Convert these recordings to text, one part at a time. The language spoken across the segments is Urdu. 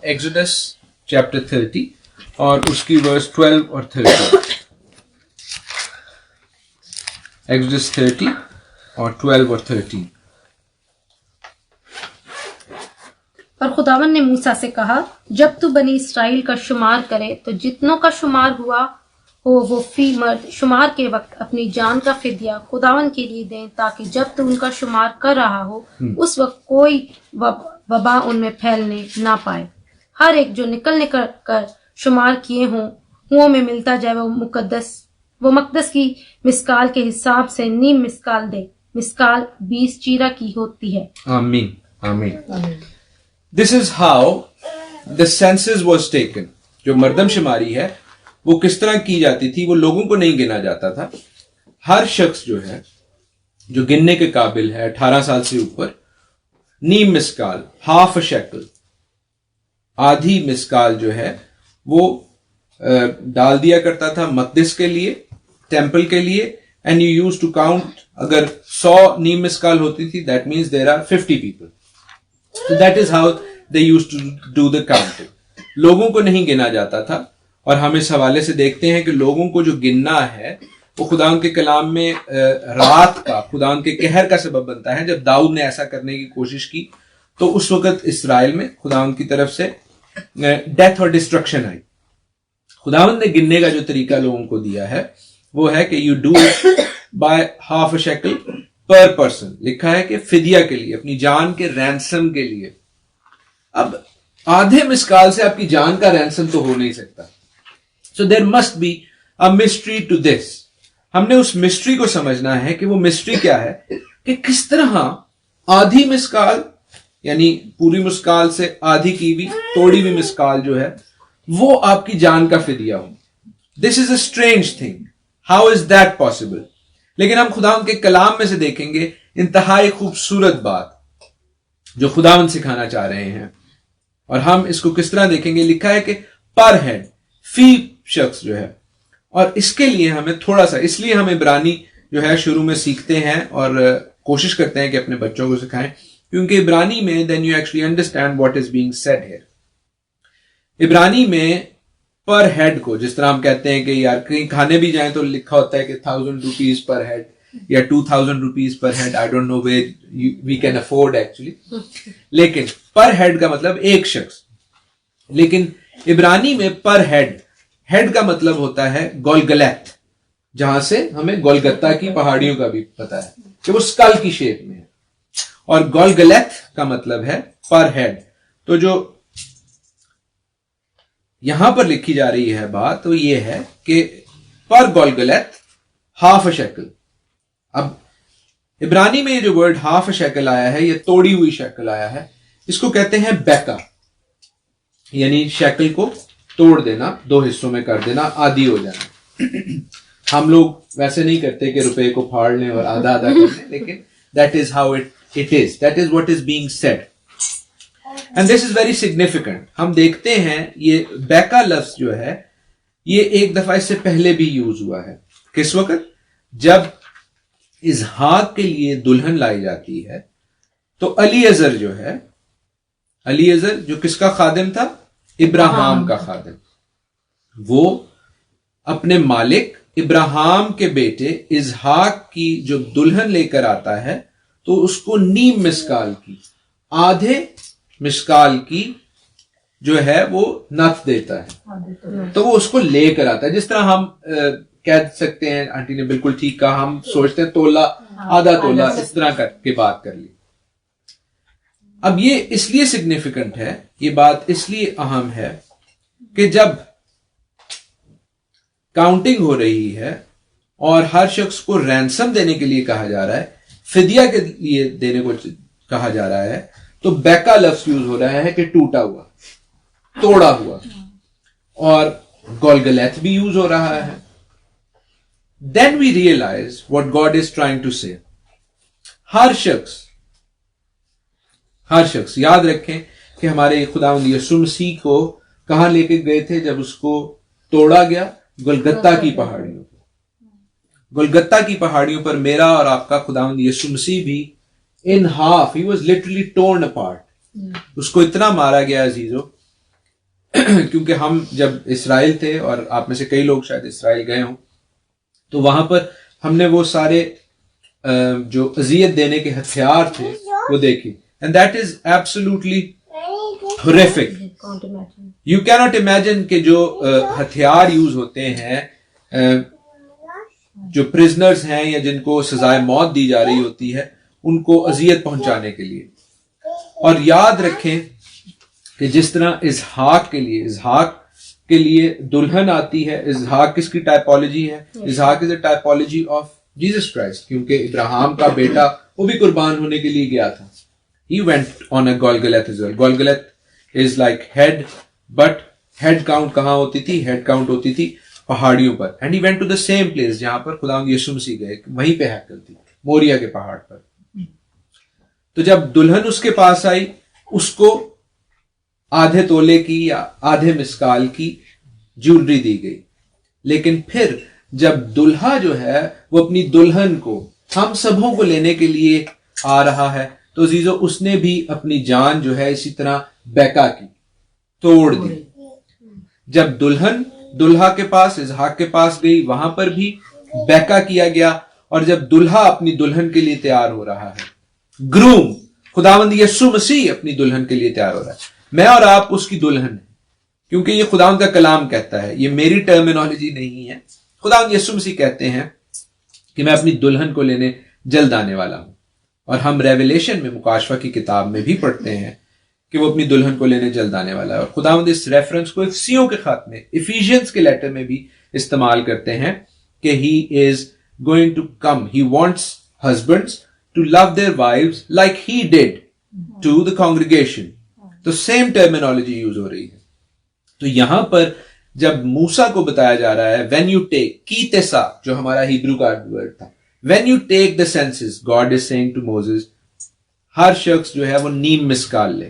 ایگزوڈس چیپٹر 30 اور اس کی ورس 12 اور 13. ایگزوڈس 30 اور 12 اور 13. اور خداوند نے موسیٰ سے کہا، جب تو بنی اسرائیل کا شمار کرے تو جتنوں کا شمار ہوا ہو وہ فی مرد شمار کے وقت اپنی جان کا فدیہ خداوند کے لیے دیں، تاکہ جب تو ان کا شمار کر رہا ہو اس وقت کوئی وبا ان میں پھیلنے نہ پائے. ہر ایک جو نکل کر شمار کیے ہوں میں ملتا جائے وہ مقدس کی مسکال کے حساب سے نیم مسکال دے. مسکال 20 چیرا کی ہوتی ہے. آمین آمین. This is how the census was taken. جو مردم شماری ہے وہ کس طرح کی جاتی تھی؟ وہ لوگوں کو نہیں گنا جاتا تھا. ہر شخص جو ہے جو گننے کے قابل ہے 18 سال سے اوپر، نیم مسکال، ہاف اے شیکل، آدھی مسکال جو ہے وہ ڈال دیا کرتا تھا مقدس کے لیے، ٹیمپل کے لیے. And you use to count. اگر 100 نیم مسکال ہوتی تھی that means there are 50 people. So that is how they used to do the counting. لوگوں کو نہیں گنا جاتا تھا. اور ہم اس حوالے سے دیکھتے ہیں کہ لوگوں کو جو گننا ہے وہ خداوند کے کلام میں رات کا، خداوند کے قہر کا سبب بنتا ہے. جب داؤد نے ایسا کرنے کی کوشش کی تو اس وقت اسرائیل میں خداوند کی طرف سے ڈیتھ اور ڈسٹرکشن آئی. خداوند نے گننے کا جو طریقہ لوگوں کو دیا ہے وہ ہے کہ you do by half a shackle per person. لکھا ہے کہ فدیہ کے لیے، اپنی جان کے رینسم کے لیے. اب آدھے مسکال سے آپ کی جان کا رینسم تو ہو نہیں سکتا. So there must be a mystery to this. ہم نے اس مسٹری کو سمجھنا ہے کہ وہ مسٹری کیا ہے، کہ کس طرح آدھی مسکال یعنی پوری مسکال سے آدھی کی بھی توڑی ہوئی مسکال جو ہے وہ آپ کی جان کا فدیہ ہو. This is a strange thing. How is that possible? لیکن ہم خداوند کے کلام میں سے دیکھیں گے انتہائی خوبصورت بات جو خداوند سکھانا چاہ رہے ہیں. اور ہم اس کو کس طرح دیکھیں گے؟ لکھا ہے کہ پر ہیڈ، فی شخص جو ہے. اور اس کے لیے ہمیں تھوڑا سا، اس لیے ہم عبرانی جو ہے شروع میں سیکھتے ہیں اور کوشش کرتے ہیں کہ اپنے بچوں کو سکھائیں، کیونکہ عبرانی میں then you actually understand what is being said here. عبرانی میں پر ہیڈ کو، جس طرح ہم کہتے ہیں کہ یار کہیں کھانے بھی جائیں تو لکھا ہوتا ہے کہ 1000 روپیز پر ہیڈ یا 2000 rupees per head. I don't know where we can afford actually. لیکن پر ہیڈ کا مطلب ایک شخص. لیکن عبرانی میں پر ہیڈ کا مطلب ہوتا ہے گولگلیت، جہاں سے ہمیں گولگتہ کی پہاڑیوں کا بھی پتا ہے کہ وہ اسکل کی شیپ میں ہے. اور گولگلیت کا مطلب ہے پر ہیڈ. تو جو یہاں پر لکھی جا رہی ہے بات تو یہ ہے کہ پر گولگلیت ہاف اے شیکل. اب عبرانی میں یہ جو ورڈ ہاف اے شیکل آیا ہے، یہ توڑی ہوئی شیکل آیا ہے، اس کو کہتے ہیں بیکا، یعنی شیکل کو توڑ دینا، 2 حصوں میں کر دینا، آدھی ہو جانا. ہم لوگ ویسے نہیں کرتے کہ روپے کو پھاڑ لیں اور آدھا کر لیں، لیکن that is how it is, that is what is being sad. And this is very significant. ہم دیکھتے ہیں یہ بیکا لفظ جو ہے یہ ایک دفعہ اس سے پہلے بھی یوز ہوا ہے. کس وقت؟ جب اظہاق کے لیے دلہن لائی جاتی ہے تو الیعزر جو ہے، الیعزر جو کس کا خادم تھا؟ ابراہیم کا خادم. وہ اپنے مالک ابراہیم کے بیٹے اظہاق کی جو دلہن لے کر آتا ہے تو اس کو نیم مسکال کی، آدھے مسکال کی جو ہے وہ نت دیتا ہے. تو وہ اس کو لے کر آتا ہے. جس طرح ہم کہہ سکتے ہیں، آنٹی نے بالکل ٹھیک کہا، ہم سوچتے ہیں تولا، آدھا تولا، اس طرح کر کے بات کر لی. اب یہ اس لیے سگنیفیکنٹ ہے، یہ بات اس لیے اہم ہے کہ جب کاؤنٹنگ ہو رہی ہے اور ہر شخص کو رینسم دینے کے لیے کہا جا رہا ہے، فدیہ کے لیے دینے کو کہا جا رہا ہے، تو بیکا لفظ یوز ہو رہا ہے کہ ٹوٹا ہوا، توڑا ہوا. اور گولگلیت بھی یوز ہو رہا ہے. Then we realize what God is trying to say. ہر شخص یاد رکھیں کہ ہمارے خداوند یسوع مسیح کو کہاں لے کے گئے تھے جب اس کو توڑا گیا؟ گلگتہ کی پہاڑیوں پر. گلگتہ کی پہاڑیوں پر میرا اور آپ کا خداوند یسوع مسیح بھی in half, he was literally torn apart. اس کو اتنا مارا گیا عزیزو کیونکہ ہم جب اسرائیل تھے, اور آپ میں سے کئی لوگ شاید اسرائیل گئے ہوں, تو وہاں پر ہم نے وہ سارے جو اذیت دینے کے ہتھیار تھے وہ دیکھے, and that is absolutely horrific. You cannot imagine کہ جو ہتھیار یوز ہوتے ہیں جو پرزنرز ہیں یا جن کو سزائے موت دی جا رہی ہوتی ہے ان کو اذیت پہنچانے کے لیے. اور یاد رکھیں کہ جس طرح اسحاق کے لیے دلہن آتی ہے, اسحاق کس کی ٹائپولوجی ہے؟ اسحاق از اے ٹائپولوجی آف جیسس کرائسٹ, کیونکہ ابراہیم کا بیٹا وہ بھی قربان ہونے کے لیے گیا تھا. He went on a Golgotha as well. Golgotha is like head, but head count کہاں ہوتی تھی؟ head count ہوتی تھی پہاڑیوں پر. And he went to the same place جہاں پر خداوند یسوع مسیح گئے, وہیں پہ ہیکل تھی, موریا کے پہاڑ پر. تو جب دلہن اس کے پاس آئی, اس کو آدھے تولے کی یا آدھے مسکال کی جیولری دی گئی. لیکن پھر جب دلہا جو ہے وہ اپنی دلہن کو ہم سبوں کو لینے کے لیے آ رہا ہے, تو عزیزو اس نے بھی اپنی جان جو ہے اسی طرح بیکا کی, توڑ دی. جب دلہن دلہا کے پاس, اسحاق کے پاس گئی, وہاں پر بھی بیکا کیا گیا. اور جب دلہا اپنی دلہن کے لیے تیار ہو رہا ہے, گروم خداوند یسوع مسیح اپنی دلہن کے لیے تیار ہو رہا ہے, میں اور آپ اس کی دلہن ہیں, کیونکہ یہ خداوند کا کلام کہتا ہے, یہ میری ٹرمینالوجی نہیں ہے. خداوند یسوع مسیح کہتے ہیں کہ میں اپنی دلہن کو لینے جلد آنے والا ہوں. اور ہم ریویلیشن میں, مکاشفہ کی کتاب میں بھی پڑھتے ہیں کہ وہ اپنی دلہن کو لینے جلد آنے والا ہے. اور خداوند اس ریفرنس کو افسیوں کے خط میں, ایفیشینز کے لیٹر میں بھی استعمال کرتے ہیں کہ he is going to come. He wants husbands to love their wives like he did to the congregation. تو same terminology یوز ہو رہی ہے. تو یہاں پر جب موسیٰ کو بتایا جا رہا ہے when you take, کیتسا جو ہمارا ہیبرو کا ورڈ تھا, when you take the census, God is saying to Moses, ہر شخص جو ہے وہ نیم مسکال لے.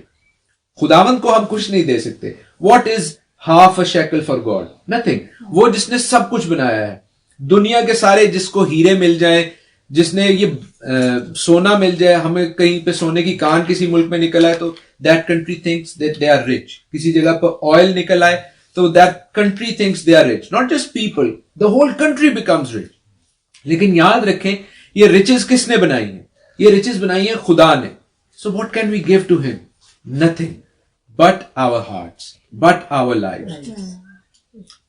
خداوند کو ہم کچھ نہیں دے سکتے. What is half a shekel for God? Nothing. وہ جس نے سب کچھ بنایا ہے, دنیا کے سارے, جس کو ہیرے مل جائیں, جس نے یہ سونا مل جائے, ہمیں کہیں پہ سونے کی کان کسی ملک میں نکل آئے تو that country thinks that they are rich. کسی جگہ پر آئل نکل آئے تو that country thinks they are rich. Not just people, the whole country becomes rich. لیکن یاد رکھیں یہ riches کس نے بنائی ہیں؟ یہ riches بنائی ہیں خدا نے. So what can we give to him? Nothing but our hearts, but our lives.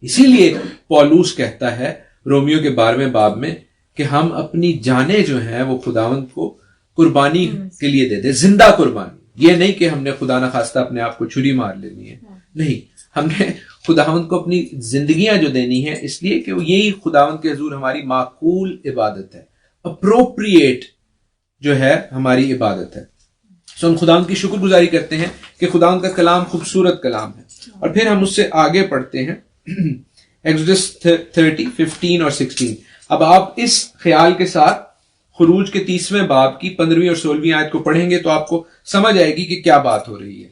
اسی لیے پولوس کہتا ہے رومیو کے 12ویں باب میں کہ ہم اپنی جانیں جو ہیں وہ خداوند کو قربانی کے لیے دے دیں, زندہ قربانی. یہ نہیں کہ ہم نے خدا نخواستہ اپنے آپ کو چھری مار لینی ہے, نہیں, ہم نے خداوند کو اپنی زندگیاں جو دینی ہیں, اس لیے کہ یہی خداوند کے حضور ہماری معقول عبادت ہے, اپروپریٹ جو ہے ہماری عبادت ہے. سو ہم خداوند کی شکر گزاری کرتے ہیں کہ خداوند کا کلام خوبصورت کلام ہے. اور پھر ہم اس سے آگے پڑھتے ہیں ایکسوڈس 30, 15 اور 16. اب آپ اس خیال کے ساتھ خروج کے 30ویں باب کی 15ویں اور 16ویں آیت کو پڑھیں گے تو آپ کو سمجھ آئے گی کہ کیا بات ہو رہی ہے.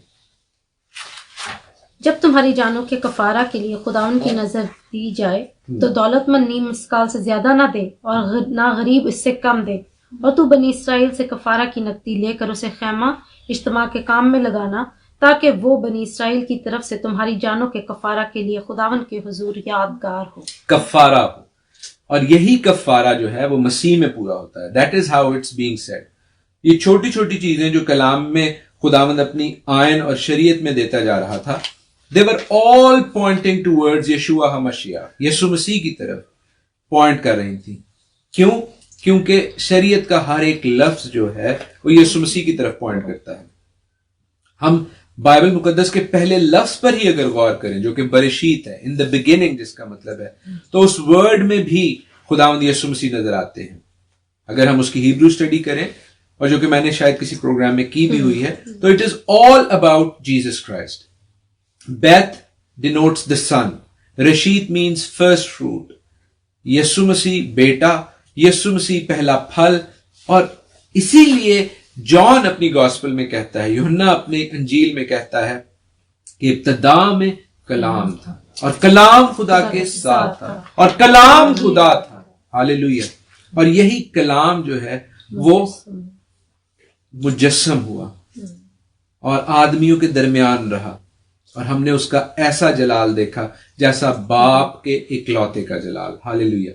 جب تمہاری جانوں کے کفارہ کے لیے خداوند کی نظر دی جائے تو دولت مند نیم مسکال سے زیادہ نہ دے اور نہ غریب اس سے کم دے. اور تو بنی اسرائیل سے کفارہ کی نقدی لے کر اسے خیمہ اجتماع کے کام میں لگانا, تاکہ وہ بنی اسرائیل کی طرف سے تمہاری جانوں کے کفارہ کے لیے خداوند کے حضور یادگار ہو. کفارہ ہو, اور یہی کفارہ جو ہے وہ مسیح میں پورا ہوتا ہے. That is how it's being said. یہ چھوٹی چھوٹی چیزیں جو کلام میں خداوند اپنی آئین اور شریعت میں دیتا جا رہا تھا, they were all pointing towards یشوع ہمشیح, یسوع مسیح کی طرف پوائنٹ کر رہی تھی. کیوں؟ کیونکہ شریعت کا ہر ایک لفظ جو ہے وہ یسوع مسیح کی طرف پوائنٹ کرتا ہے. ہم بائبل مقدس کے پہلے لفظ پر ہی اگر غور کریں جو کہ برشیت ہے, ان دا بگننگ جس کا مطلب ہے, تو اس ورڈ میں بھی خداوند یسوع مسیح نظر آتے ہیں. اگر ہم اس کی ہیبرو اسٹڈی کریں, اور جو کہ میں نے شاید کسی پروگرام میں کی بھی ہوئی ہے, تو it is all about Jesus Christ. Beth denotes the son, رشید مینس فرسٹ فروٹ, یسوع مسیح بیٹا, یسوع مسیح پہلا پھل. اور اسی لیے جان اپنی گاسپل میں کہتا ہے, یوحنا اپنی انجیل میں کہتا ہے کہ ابتدا میں کلام تھا اور کلام خدا کے ساتھ تھا اور کلام خدا تھا. ہاللیلویہ. اور یہی کلام جو ہے وہ مجسم ہوا اور آدمیوں کے درمیان رہا. اور ہم نے اس کا ایسا جلال دیکھا جیسا باپ کے اکلوتے کا جلال. ہاللیلویہ.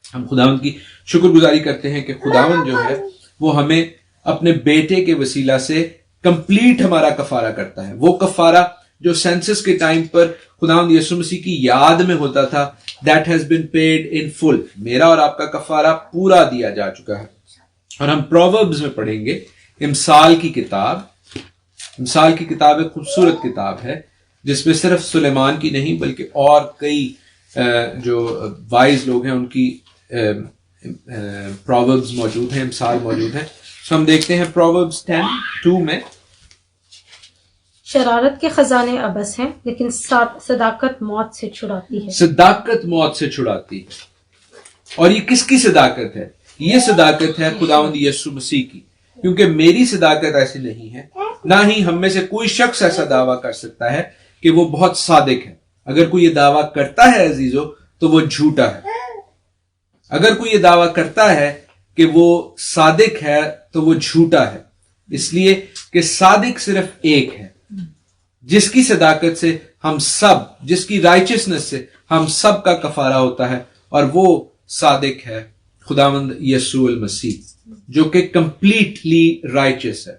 ہم خداوند کی شکر گزاری کرتے ہیں کہ خداوند جو ہے وہ ہمیں اپنے بیٹے کے وسیلہ سے کمپلیٹ ہمارا کفارہ کرتا ہے. وہ کفارہ جو سینسس کے ٹائم پر خداوند یسوع مسیح کی یاد میں ہوتا تھا, that has been paid in full. میرا اور آپ کا کفارہ پورا دیا جا چکا ہے. اور ہم پرووربز میں پڑھیں گے امثال کی کتاب. امثال کی کتاب ایک خوبصورت کتاب ہے جس میں صرف سلیمان کی نہیں بلکہ اور کئی جو وائز لوگ ہیں ان کی پرووربز موجود ہیں, امثال موجود ہیں. سو ہم دیکھتے ہیں پرووربز 10:2 میں, شرارت کے خزانے ابس ہیں لیکن صداقت موت سے چھڑاتی ہے. صداقت موت سے چھڑاتی ہے. اور یہ کس کی صداقت ہے؟ یہ صداقت ہے خداوند یسوع مسیح کی, کیونکہ میری صداقت ایسی نہیں ہے, نہ ہی ہم میں سے کوئی شخص ایسا دعویٰ کر سکتا ہے کہ وہ بہت صادق ہے. اگر کوئی یہ دعویٰ کرتا ہے عزیزو تو وہ جھوٹا ہے. اگر کوئی یہ دعویٰ کرتا ہے کہ وہ صادق ہے تو وہ جھوٹا ہے, اس لیے کہ صادق صرف ایک ہے جس کی صداقت سے ہم سب, جس کی رائچسنس سے ہم سب کا کفارہ ہوتا ہے, اور وہ صادق ہے خداوند یسوع المسیح جو کہ کمپلیٹلی رائچس ہے.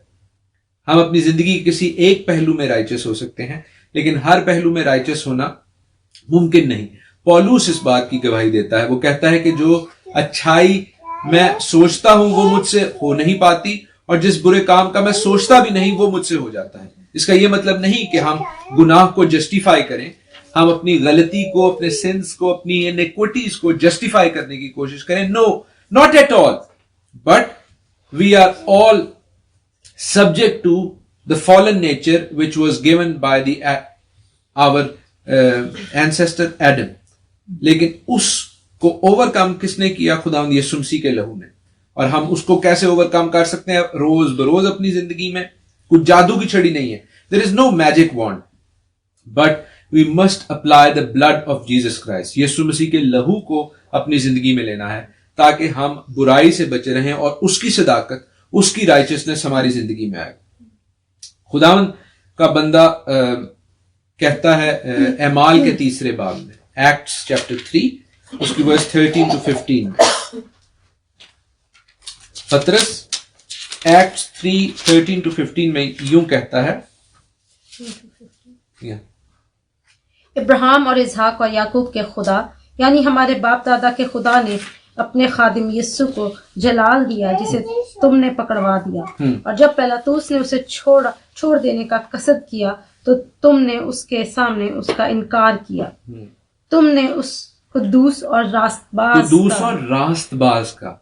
ہم اپنی زندگی کے کسی ایک پہلو میں رائچس ہو سکتے ہیں لیکن ہر پہلو میں رائچس ہونا ممکن نہیں. پولوس اس بات کی گواہی دیتا ہے, وہ کہتا ہے کہ جو اچھائی میں سوچتا ہوں وہ مجھ سے ہو نہیں پاتی, اور جس برے کام کا میں سوچتا بھی نہیں وہ مجھ سے ہو جاتا ہے. اس کا یہ مطلب نہیں کہ ہم گناہ کو جسٹیفائی کریں, ہم اپنی غلطی کو, اپنے سنس کو, اپنی انیکوٹیز کو جسٹیفائی کرنے کی کوشش کریں. No, not at all. But we are all subject to the fallen nature which was given by our ancestor Adam. لیکن اس کو اوور کم کس نے کیا؟ خداوند یسوع مسیح کے لہو نے. اور ہم اس کو کیسے اوور کم کر سکتے ہیں؟ روز بروز اپنی زندگی میں. کچھ جادو کی چھڑی نہیں ہے. there is no magic wand but we must apply the blood of Jesus Christ. یسوع مسیح کے لہو کو اپنی زندگی میں لینا ہے تاکہ ہم برائی سے بچے رہیں اور اس کی صداقت, اس کی رائچسنس ہماری زندگی میں آئے. خداوند کا بندہ کہتا ہے اعمال کے 3 باب میں, ایکٹس چیپٹر 3 اس کی ورس 13 to 15. پطرس ایکٹس 3:13 to 15 میں یوں کہتا ہے, ابراہیم اور اسحاق اور یعقوب کے خدا یعنی ہمارے باپ دادا کے خدا نے اپنے خادم یسوع کو جلال دیا جسے تم نے پکڑوا دیا, اور جب پلاطوس نے اسے چھوڑ دینے کا قصد کیا تو تم نے اس کے سامنے اس کا انکار کیا. تم نے اس قدوس اور راست باز کا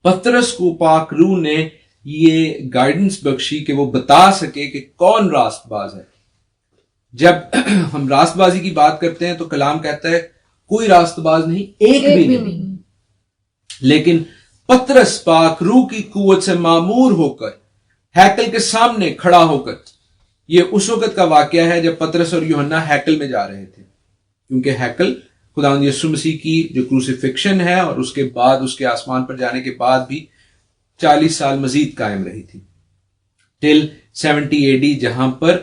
پطرس کو پاک روح نے یہ گائیڈنس بخشی کہ وہ بتا سکے کہ کون راست باز ہے. جب ہم راست بازی کی بات کرتے ہیں تو کلام کہتا ہے کوئی راست باز نہیں, ایک بھی نہیں. لیکن پطرس پاک روح کی قوت سے معمور ہو کر ہیکل کے سامنے کھڑا ہو کر, یہ اس وقت کا واقعہ ہے جب پطرس اور یوحنا ہیکل میں جا رہے تھے, کیونکہ ہیکل خداوند یسوع مسیح کی جو کروسیفکشن ہے اور اس کے بعد اس کے آسمان پر جانے کے بعد بھی 40 سال مزید قائم رہی تھی, ٹل 70 AD, جہاں پر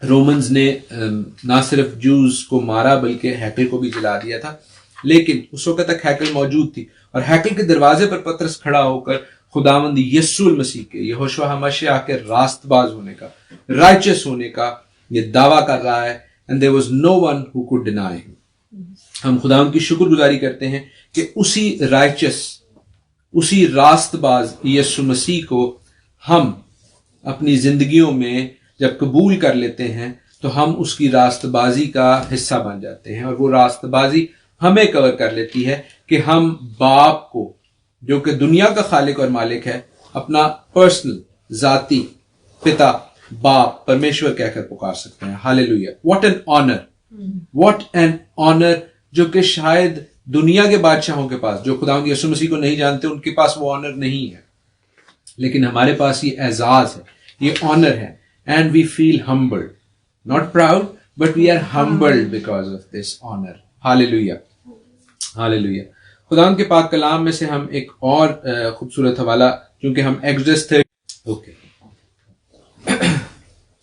رومنز نے نہ صرف جوز کو مارا بلکہ ہیکل کو بھی جلا دیا تھا. لیکن اس وقت تک ہیکل موجود تھی, اور ہیکل کے دروازے پر پطرس کھڑا ہو کر خداوند یسوع المسیح کے, یہوشع ہمشیاہ کے راست باز ہونے کا, رائچس ہونے کا یہ دعویٰ کر رہا ہے. and there was no one who could deny him. ہم خداوند کی شکر گزاری کرتے ہیں کہ اسی رائچس, اسی راست باز یسوع مسیح کو ہم اپنی زندگیوں میں جب قبول کر لیتے ہیں تو ہم اس کی راست بازی کا حصہ بن جاتے ہیں, اور وہ راست بازی ہمیں کور کر لیتی ہے کہ ہم باپ کو, جو کہ دنیا کا خالق اور مالک ہے, اپنا پرسنل ذاتی پتا, باپ, پرمیشور کہہ کر پکار سکتے ہیں. ہاللیلویہ. What an honour, what an honour, جو کہ شاید دنیا کے بادشاہوں کے پاس, جو خداوند یسوع مسیح کو نہیں جانتے, ان کے پاس وہ آنر نہیں ہے, لیکن ہمارے پاس یہ اعزاز ہے, یہ آنر ہے. And we feel humbled, not proud but we are humbled because of this honour. ہاللیلویہ, ہاللیلویہ. خداوند کے پاک کلام میں سے ہم ایک اور خوبصورت حوالہ, چونکہ ہم Exodus 30, okay,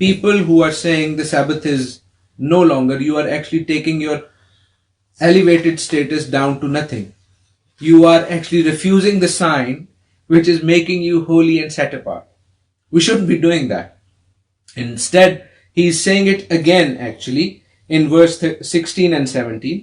people who are saying the Sabbath is no longer, you are actually taking your elevated status down to nothing. You are actually refusing the sign which is making you holy and set apart. We shouldn't be doing that. Instead, he is saying it again actually in verse 16 and 17.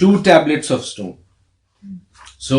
2 tablets of stone. So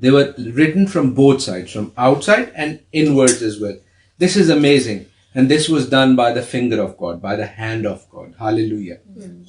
They were written from both sides, from outside and inwards as well. This is amazing. And this was done by the finger of God, by the hand of God. Hallelujah.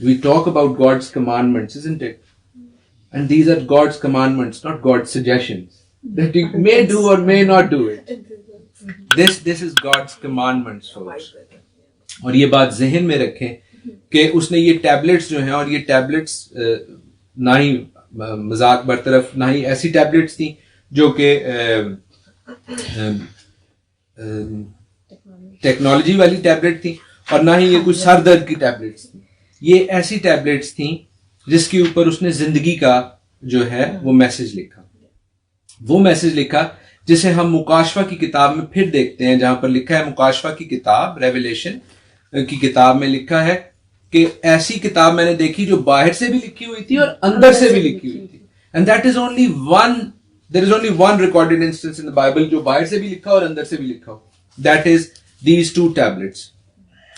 we talk about God's commandments, isn't it? And these are God's commandments, not God's suggestions that you may do or may not do it. This is God's commandments, folks. اور یہ بات ذہن میں رکھیں کہ اس نے یہ ٹیبلٹس جو ہیں, اور یہ ٹیبلٹس نہ ہی مذاق برطرف, نہ ہی ایسی ٹیبلٹس تھیں جو کہ ٹیکنالوجی والی ٹیبلٹ تھیں, اور نہ ہی یہ کوئی سر درد کی ٹیبلٹس تھیں. یہ ایسی ٹیبلٹس تھیں جس کے اوپر اس نے زندگی کا جو ہے وہ میسج لکھا. وہ میسج لکھا جسے ہم مکاشفہ کی کتاب میں پھر دیکھتے ہیں, جہاں پر لکھا ہے مکاشفہ کی کتاب, ریویلیشن کی کتاب میں لکھا ہے کہ ایسی کتاب میں نے دیکھی جو باہر سے بھی لکھی ہوئی تھی اور اندر سے بھی لکھی ہوئی تھی. And that is only one, there is only one recorded instance in the Bible جو باہر سے بھی لکھا اور اندر سے بھی لکھا ہو. That is these two tablets.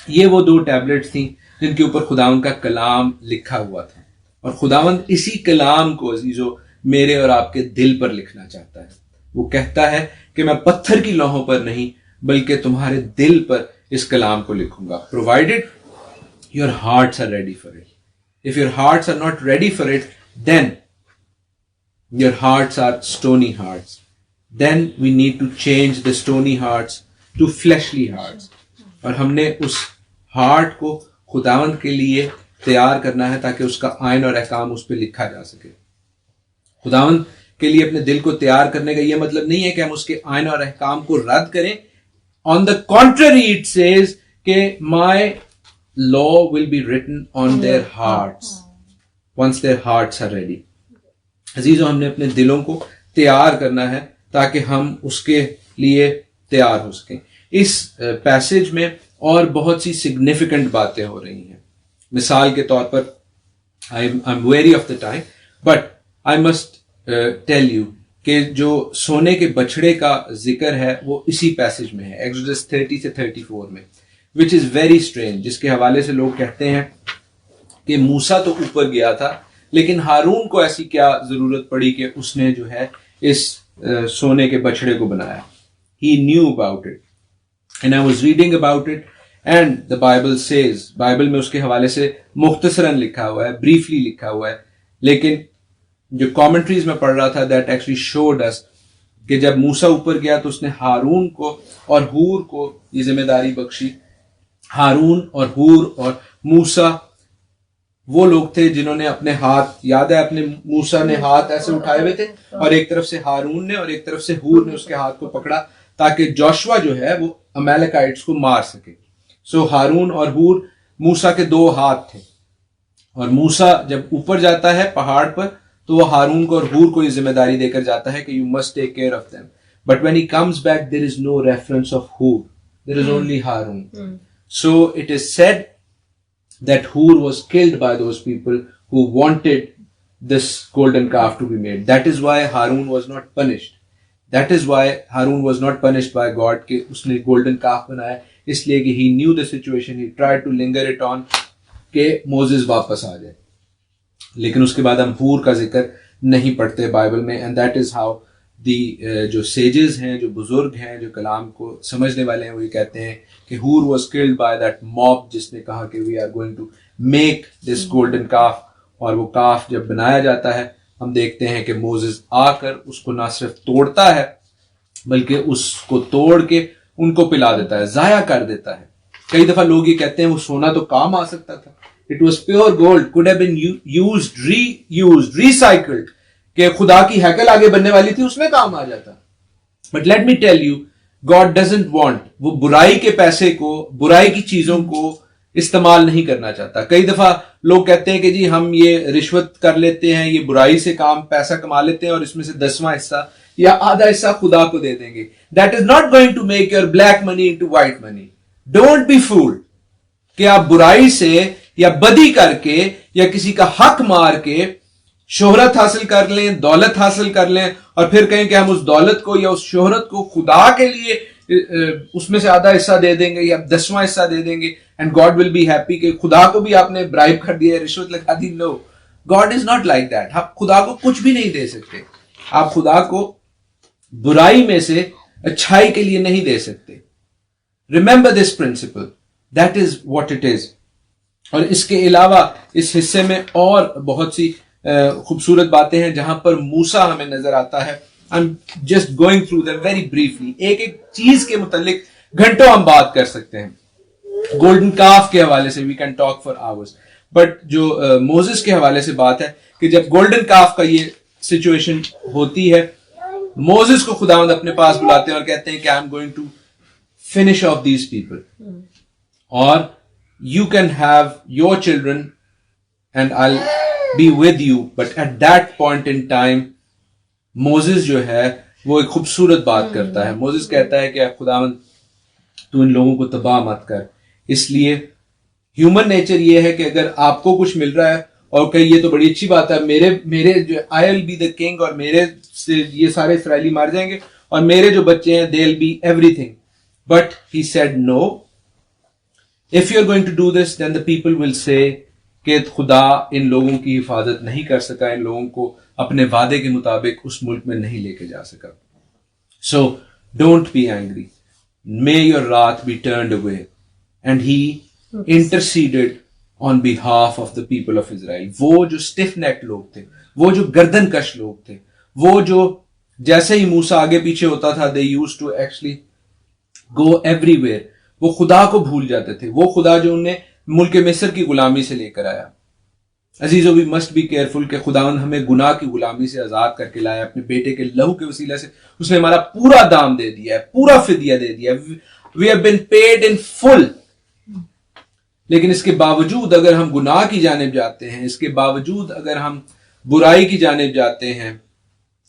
یہ وہ دو ٹیبلٹس تھیں جن کے اوپر خداوند کا کلام لکھا ہوا تھا, اور خداوند اسی کلام کو عزیزو میرے اور آپ کے دل پر لکھنا چاہتا ہے. وہ کہتا ہے کہ میں پتھر کی لوحوں پر نہیں بلکہ تمہارے دل پر اس کلام کو لکھوں گا, provided your hearts are ready for it. If your hearts are not ready for it, then your hearts are stony hearts. Then we need to change the stony hearts to fleshly hearts. اور ہم نے اس ہارٹ کو خداوند کے لیے تیار کرنا ہے تاکہ اس کا آئین اور احکام اس پہ لکھا جا سکے. خداوند کے لیے اپنے دل کو تیار کرنے کا یہ مطلب نہیں ہے کہ ہم اس کے آئین اور احکام کو رد کریں. On the contrary, it says کہ my law will be written on their hearts once their hearts are ready. عزیزو, ہم نے اپنے دلوں کو تیار کرنا ہے تاکہ ہم اس کے لیے تیار ہو سکیں. اس پیسج میں اور بہت سی سگنیفیکنٹ باتیں ہو رہی ہیں. مثال کے طور پر I'm wary of the time, but I must tell you کہ جو سونے کے بچڑے کا ذکر ہے وہ اسی پیسج میں ہے, ایکسوڈس 30 سے 34 میں, which is very strange, جس کے حوالے سے لوگ کہتے ہیں کہ موسیٰ تو اوپر گیا تھا لیکن ہارون کو ایسی کیا ضرورت پڑی کہ اس نے جو ہے اس سونے کے بچڑے کو بنایا. He knew about it. And I was reading about it and the Bible says, Bible میں اس کے حوالے سے مختصراً لکھا ہوا ہے, بریفلی لکھا ہوا ہے, لیکن جو کامنٹریز میں پڑھ رہا تھا that actually showed us کہ جب موسیٰ اوپر گیا تو اس نے ہارون کو اور ہور کو یہ ذمہ داری بخشی. ہارون اور ہور اور موسیٰ وہ لوگ تھے جنہوں نے اپنے ہاتھ, یاد ہے اپنے موسیٰ نے ہاتھ ایسے اٹھائے ہوئے تھے اور ایک طرف سے ہارون نے اور ایک طرف سے ہور نے اس کے ہاتھ کو پکڑا تاکہ جوشوا جو ہے وہ امیلیکائٹس کو مار سکے. سو ہارون اور ہور موسیٰ کے دو ہاتھ تھے, اور موسیٰ جب اوپر جاتا ہے پہاڑ پر تو وہ ہارون کو اور ہور کو یہ ذمہ داری دے کر جاتا ہے کہ you must take care of them. But when he comes back there is no reference of Hur. There is only Harun. So it is said that Hur was killed by those people who wanted this golden calf to be made. That is why Harun was not punished. That is why Harun was not punished by God کہ اس نے golden calf بنایا, اس لیے کہ he knew the situation. He tried to linger it on کہ موزز واپس آ جائے. لیکن اس کے بعد ہم ہور کا ذکر نہیں پڑھتے بائبل میں. And that is how the جو سیجز ہیں, جو بزرگ ہیں, جو کلام کو سمجھنے والے ہیں, وہ یہ کہتے ہیں کہ ہور was killed by that mob جس نے کہا کہ we are going to make this golden calf. اور وہ کاف جب بنایا جاتا ہے ہم دیکھتے ہیں کہ موزز آ کر اس کو نہ صرف توڑتا ہے بلکہ اس کو توڑ کے ان کو پلا دیتا ہے, ضائع کر دیتا ہے. کئی دفعہ لوگ یہ کہتے ہیں وہ سونا تو کام آ سکتا تھا, it was pure gold, could have been used, reused, recycled, کہ خدا کی ہیکل آگے بننے والی تھی اس میں کام آ جاتا. But let me tell you, God doesn't want, وہ برائی کے پیسے کو, برائی کی چیزوں کو استعمال نہیں کرنا چاہتا. کئی دفعہ لوگ کہتے ہیں کہ جی ہم یہ رشوت کر لیتے ہیں, یہ برائی سے کام پیسہ کما لیتے ہیں اور اس میں سے 10واں حصہ یا آدھا حصہ خدا کو دے دیں گے. That is not going to make your black money into white money. Don't be fooled کہ آپ برائی سے یا بدی کر کے یا کسی کا حق مار کے شہرت حاصل کر لیں, دولت حاصل کر لیں اور پھر کہیں کہ ہم اس دولت کو یا اس شہرت کو خدا کے لیے اس میں سے آدھا حصہ دے دیں گے یا 10واں حصہ دے دیں گے and God will be happy کہ خدا کو بھی آپ نے برائب کر دیا, رشوت لگا دی. No, God is not like that. آپ خدا کو کچھ بھی نہیں دے سکتے. آپ خدا کو برائی میں سے اچھائی کے لیے نہیں دے سکتے. Remember this principle, that is what it is. اور اس کے علاوہ اس حصے میں اور بہت سی خوبصورت باتیں ہیں جہاں پر موسیٰ ہمیں نظر آتا ہے. I'm just going through them very briefly. ایک ایک چیز کے متعلق گھنٹوں ہم بات کر سکتے ہیں. گولڈن کاف کے حوالے سے we can talk for hours. But جو موزس کے حوالے سے بات ہے کہ جب گولڈن کاف کا یہ سچویشن ہوتی ہے, موزس کو خداوند اپنے پاس بلاتے ہیں اور کہتے ہیں کہ I'm going to finish off these people. اور you can have your children and I'll be with you. But at that point in time, Moses جو ہے وہ ایک خوبصورت بات کرتا ہے. موزس کہتا ہے کہ خداوند تو ان لوگوں کو تباہ مت کر. اس لیے ہیومن نیچر یہ ہے کہ اگر آپ کو کچھ مل رہا ہے اور کہ یہ تو بڑی اچھی بات ہے, میرے جو I will be the king, اور میرے سے یہ سارے اسرائیلی مار جائیں گے اور میرے جو بچے ہیں they'll be everything. But he said no. If you're going to do this, then the people will say کہ خدا ان لوگوں کی حفاظت نہیں کر سکا, ان لوگوں کو اپنے وعدے کے مطابق اس ملک میں نہیں لے کے جا سکا. So don't be angry. May your wrath be turned away. And he interceded on behalf of the people of Israel. وہ جو stiff necked لوگ تھے, وہ جو گردن کش لوگ تھے, وہ جو جیسے ہی موسیٰ آگے پیچھے ہوتا تھا they used to actually go everywhere. وہ خدا کو بھول جاتے تھے, وہ خدا جو انہیں ملک مصر کی غلامی سے لے کر آیا. عزیزو we must be careful کہ خداوند ہمیں گناہ کی غلامی سے آزاد کر کے لایا اپنے بیٹے کے لہو کے وسیلہ سے. اس نے ہمارا پورا دام دے دیا ہے, پورا فدیہ دے دیا ہے. We have been paid in full. لیکن اس کے باوجود اگر ہم گناہ کی جانب جاتے ہیں, اس کے باوجود اگر ہم برائی کی جانب جاتے ہیں,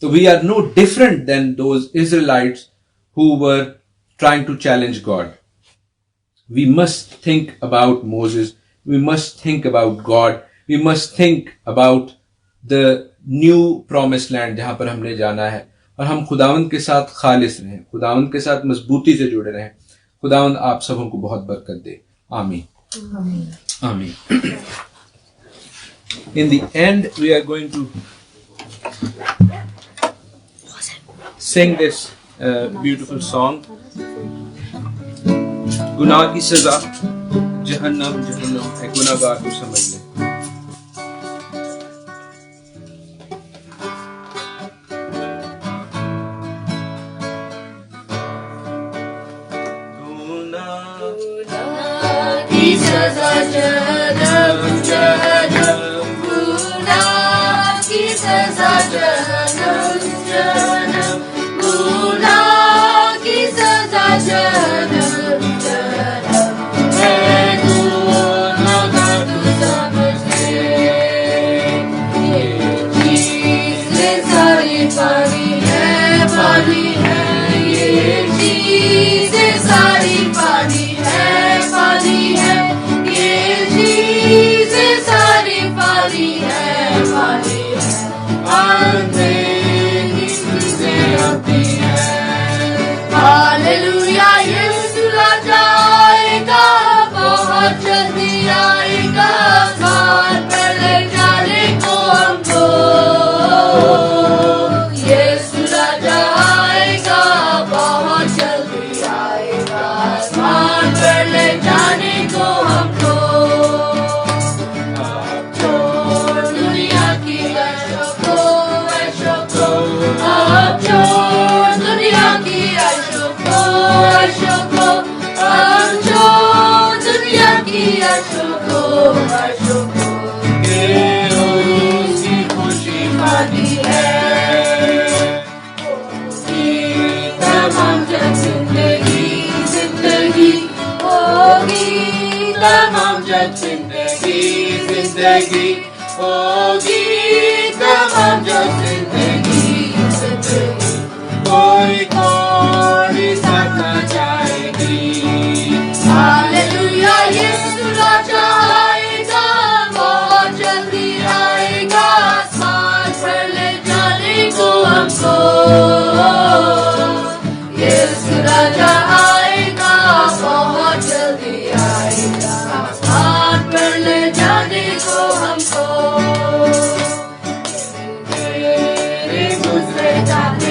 تو we are no different than those Israelites who were trying to challenge God. We must think about Moses. We must think about God. We must think about the new promised land جہاں پر ہم نے جانا ہے, اور ہم خداوند کے ساتھ خالص رہیں, خداوند کے ساتھ مضبوطی سے جڑے رہیں. خداوند آپ سبوں کو بہت برکت دے. آمین. آمین. In the end, we are going to sing this beautiful song. گناہ کی سزا جہنم جہنم ہے, گناہگار کو سمجھ لے. سزا جہنم جہنم, گناہ کی سزا جہنم جہنم, گناہ کی سزا جہنم جہنم ہے. گناہگار تو سمجھ لے, یہ چیز ساری پانی ہے, پانی ہے. یہ چیز ساری پانی ہے, پانی ہے. ساری پانی ہے, پانی ہے. آندھی سے آتی ہے. ہاللویا. یسوع راجا آئے گا, بہت جلدی آئے گا. آسمان پر لے جانے کو ہم کو. یسوع راجا آئے گا, بہت جلدی آئے گا. آسمان پر لے جانے کو ہم کو. تمام جب زندگی زندگی ہوگی, تمام جب زندگی زندگی, کوئی کوئی ساتھ نہ جائے گی. ہاللویا. یسوع راجا آئے گا, بہت جلدی آئے گا. آسمان پر لے جانے کو ہم کو. یسوع راجا آئے گا, بہت جلدی آئے گا. آسمان پر لے جانے کو ہم کو. گزرے جاتے